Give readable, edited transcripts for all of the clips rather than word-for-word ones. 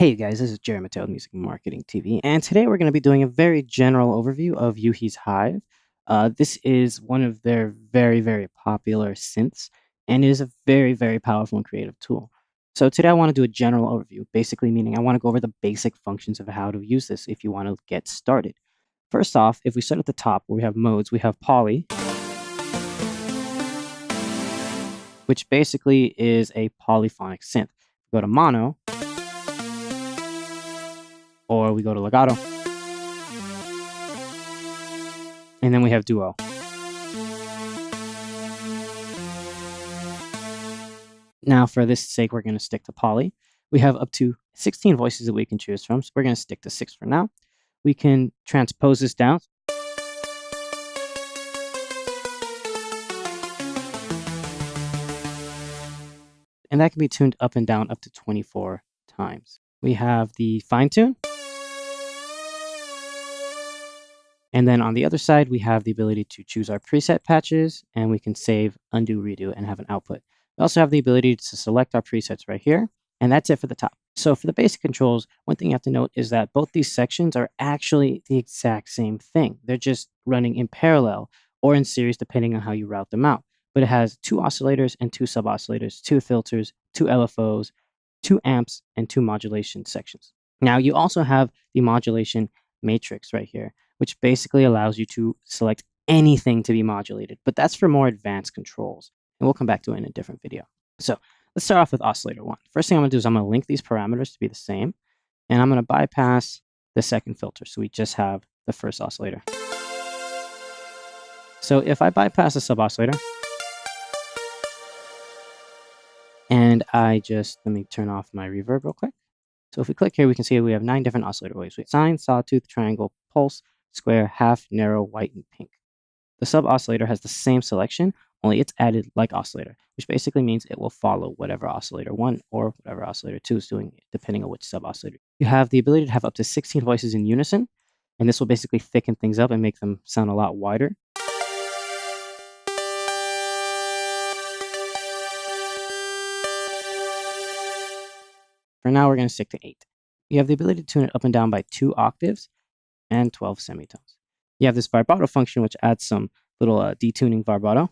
Hey guys, this is Jerry Mateo, Music Marketing TV, and today we're going to be doing a very general overview of Yuhi's Hive. This is one of their very popular synths, and it is a very powerful and creative tool. So today I want to do a general overview, basically meaning I want to go over the basic functions of how to use this if you want to get started. First off, if we start at the top where we have modes, we have poly, which basically is a polyphonic synth. Go to mono, or we go to legato. And then we have duo. Now, for this sake, we're going to stick to poly. We have up to 16 voices that we can choose from, so we're going to stick to 6 for now. We can transpose this down. And that can be tuned up and down up to 24 times. We have the fine tune. And then on the other side, we have the ability to choose our preset patches, and we can save, undo, redo, and have an output. We also have the ability to select our presets right here, and that's it for the top. So for the basic controls, one thing you have to note is that both these sections are actually the exact same thing. They're just running in parallel or in series depending on how you route them out. But it has 2 oscillators and 2 sub-oscillators, 2 filters, 2 LFOs, 2 amps, and 2 modulation sections. Now you also have the modulation matrix right here, which basically allows you to select anything to be modulated, but that's for more advanced controls, and we'll come back to it in a different video. So let's start off with oscillator 1. First thing I'm going to do is I'm going to link these parameters to be the same, and I'm going to bypass the second filter, so we just have the first oscillator. So if I bypass the sub-oscillator, and let me turn off my reverb real quick. So if we click here, we can see we have 9 different oscillator waves. We have sine, sawtooth, triangle, pulse, square, half, narrow, white, and pink. The sub-oscillator has the same selection, only it's added like oscillator, which basically means it will follow whatever oscillator 1 or whatever oscillator 2 is doing, depending on which sub-oscillator. You have the ability to have up to 16 voices in unison, and this will basically thicken things up and make them sound a lot wider. For now, we're going to stick to 8. You have the ability to tune it up and down by 2 octaves and 12 semitones. You have this vibrato function, which adds some little detuning vibrato.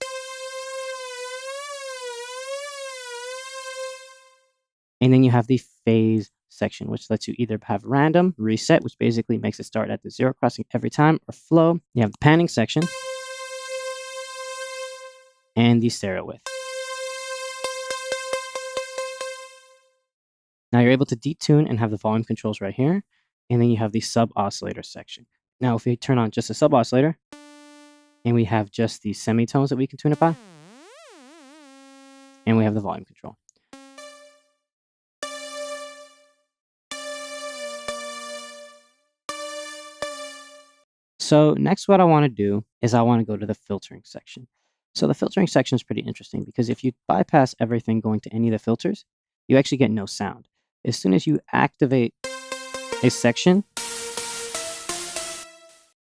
And then you have the phase section, which lets you either have random, reset, which basically makes it start at the 0 crossing every time, or flow. You have the panning section and the stereo width. Now you're able to detune and have the volume controls right here. And then you have the sub-oscillator section. Now if we turn on just a sub-oscillator, and we have just the semitones that we can tune it by, and we have the volume control. So next what I want to do is I want to go to the filtering section. So the filtering section is pretty interesting because if you bypass everything going to any of the filters, you actually get no sound. As soon as you activate a section,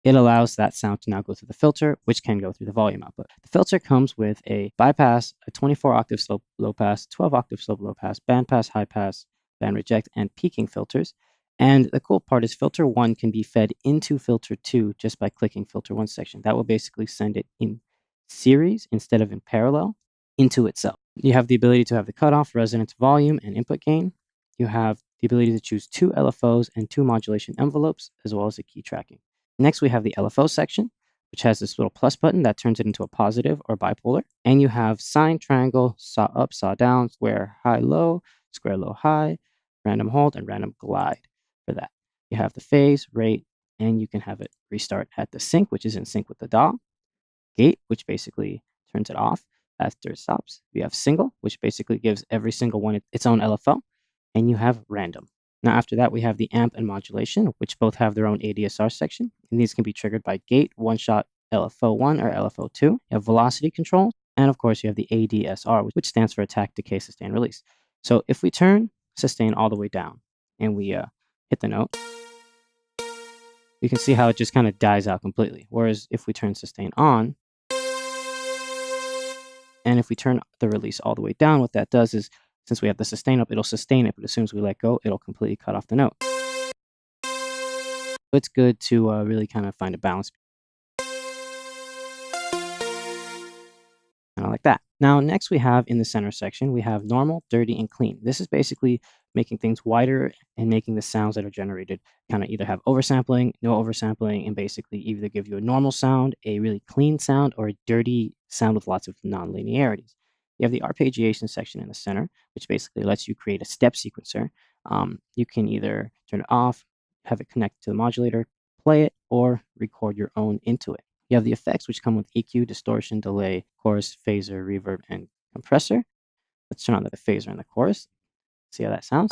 it allows that sound to now go through the filter, which can go through the volume output. The filter comes with a bypass, a 24 octave slope low pass, 12 octave slope low pass, band pass, high pass, band reject, and peaking filters. And the cool part is filter 1 can be fed into filter 2 just by clicking filter 1 section. That will basically send it in series instead of in parallel into itself. You have the ability to have the cutoff, resonance, volume, and input gain. You have the ability to choose 2 LFOs and 2 modulation envelopes, as well as the key tracking. Next, we have the LFO section, which has this little plus button that turns it into a positive or bipolar. And you have sine, triangle, saw up, saw down, square, high, low, square, low, high, random hold, and random glide for that. You have the phase, rate, and you can have it restart at the sync, which is in sync with the DAW. Gate, which basically turns it off after it stops. You have single, which basically gives every single one its own LFO. And you have random. Now after that, we have the amp and modulation, which both have their own ADSR section. And these can be triggered by gate, one-shot LFO1 or LFO2. You have velocity control. And of course, you have the ADSR, which stands for attack, decay, sustain, release. So if we turn sustain all the way down and we hit the note, you can see how it just kind of dies out completely. Whereas if we turn sustain on, and if we turn the release all the way down, what that does is since we have the sustain up, it'll sustain it, but as soon as we let go, it'll completely cut off the note. So it's good to really kind of find a balance. Kind of like that. Now, next we have in the center section, we have normal, dirty, and clean. This is basically making things wider and making the sounds that are generated kind of either have oversampling, no oversampling, and basically either give you a normal sound, a really clean sound, or a dirty sound with lots of non-linearities. You have the arpeggiation section in the center, which basically lets you create a step sequencer. You can either turn it off, have it connect to the modulator, play it, or record your own into it. You have the effects, which come with EQ, distortion, delay, chorus, phaser, reverb, and compressor. Let's turn on the phaser and the chorus. See how that sounds.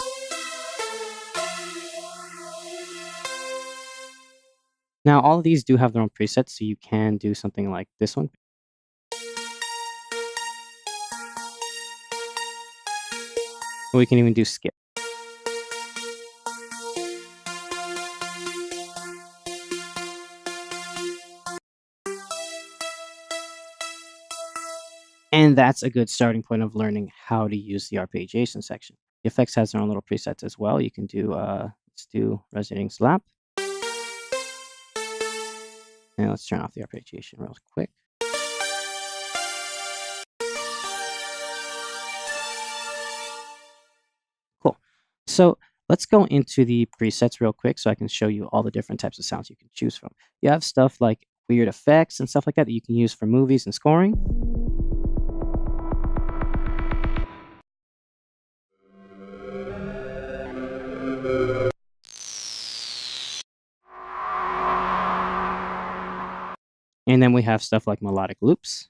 Now, all of these do have their own presets, so you can do something like this one. Or we can even do skip. And that's a good starting point of learning how to use the arpeggiation section. The effects has their own little presets as well. You can do, let's do resonating slap. And let's turn off the arpeggiation real quick. Cool. So let's go into the presets real quick so I can show you all the different types of sounds you can choose from. You have stuff like weird effects and stuff like that you can use for movies and scoring. And then we have stuff like melodic loops.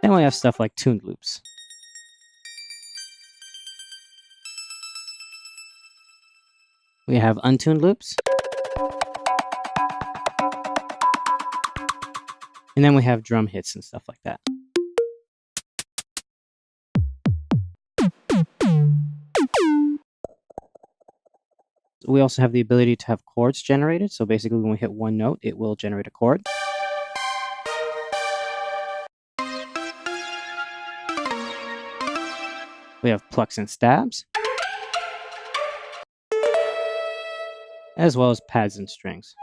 Then we have stuff like tuned loops. We have untuned loops. And then we have drum hits and stuff like that. We also have the ability to have chords generated. So basically when we hit one note, it will generate a chord. We have plucks and stabs, as well as pads and strings.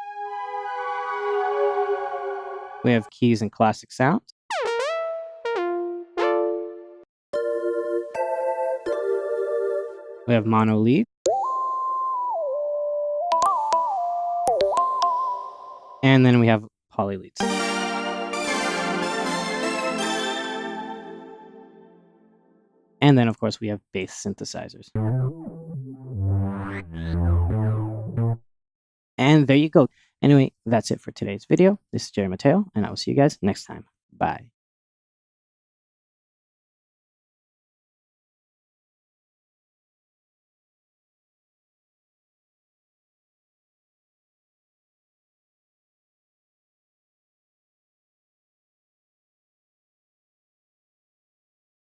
We have keys and classic sounds. We have mono lead. And then we have poly leads. And then, of course, we have bass synthesizers. And there you go. Anyway, that's it for today's video. This is Jerry Mateo, and I will see you guys next time. Bye.